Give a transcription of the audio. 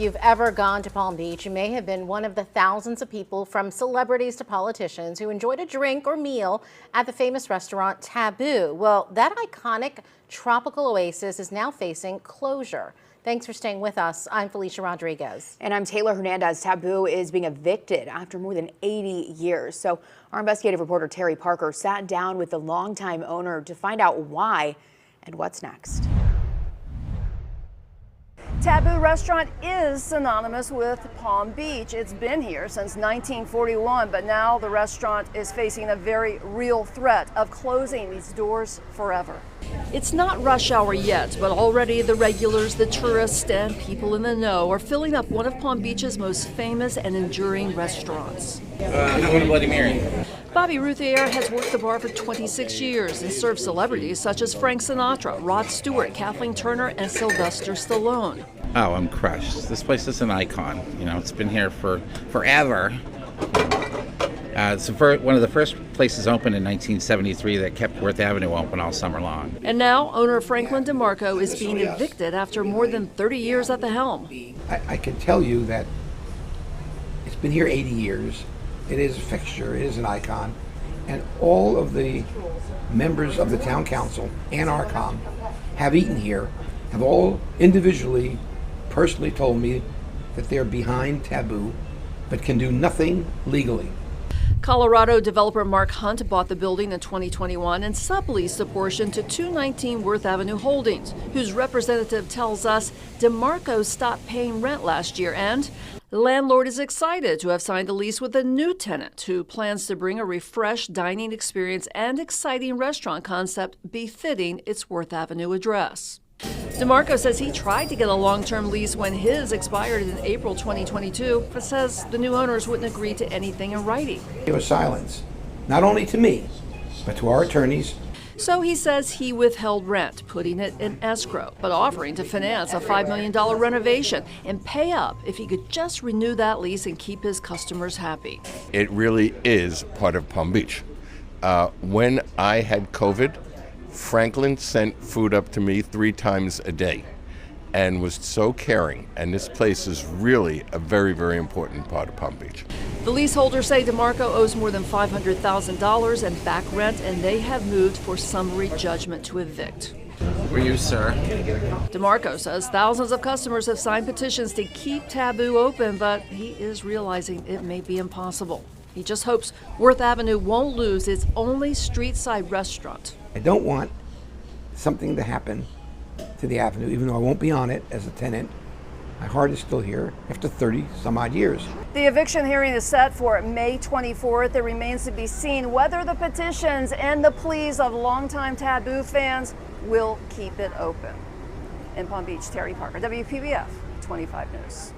you've ever gone to Palm Beach, you may have been one of the thousands of people, from celebrities to politicians, who enjoyed a drink or meal at the famous restaurant Taboo. Well, that iconic tropical oasis is now facing closure. Thanks for staying with us. I'm Felicia Rodriguez. And I'm Taylor Hernandez. Taboo is being evicted after more than 80 years. So our investigative reporter Terry Parker sat down with the longtime owner to find out why and what's next. Taboo restaurant is synonymous with Palm Beach. It's been here since 1941, but now the restaurant is facing a very real threat of closing these doors forever. It's not rush hour yet, but already the regulars, the tourists, and people in the know are filling up one of Palm Beach's most famous and enduring restaurants. I want a Bloody Mary. Bobby Routhier has worked the bar for 26 years and served celebrities such as Frank Sinatra, Rod Stewart, Kathleen Turner, and Sylvester Stallone. Oh, I'm crushed. This place is an icon. You know, it's been here for forever. It's one of the first places opened in 1973 that kept Worth Avenue open all summer long. And now owner Franklin DeMarco is being evicted after more than 30 years at the helm. I can tell you that it's been here 80 years. It is a fixture, it is an icon, and all of the members of the town council and ARCOM have eaten here, have all individually, personally told me that they're behind Taboo, but can do nothing legally. Colorado developer Mark Hunt bought the building in 2021 and subleased a portion to 219 Worth Avenue Holdings, whose representative tells us DeMarco stopped paying rent last year, and the landlord is excited to have signed a lease with a new tenant who plans to bring a refreshed dining experience and exciting restaurant concept befitting its Worth Avenue address. DeMarco says he tried to get a long-term lease when his expired in April 2022, but says the new owners wouldn't agree to anything in writing. There was silence, not only to me, but to our attorneys. So he says he withheld rent, putting it in escrow, but offering to finance a $5 million renovation and pay up if he could just renew that lease and keep his customers happy. It really is part of Palm Beach. When I had COVID, Franklin sent food up to me 3 times a day and was so caring, and this place is really a very, very important part of Palm Beach. The leaseholders say DeMarco owes more than $500,000 in back rent, and they have moved for summary judgment to evict. Were you, sir? DeMarco says thousands of customers have signed petitions to keep Taboo open, but he is realizing it may be impossible. He just hopes Worth Avenue won't lose its only street-side restaurant. I don't want something to happen to the avenue, even though I won't be on it as a tenant. My heart is still here after 30 some odd years. The eviction hearing is set for May 24th. It remains to be seen whether the petitions and the pleas of longtime Taboo fans will keep it open. In Palm Beach, Terry Parker, WPBF 25 News.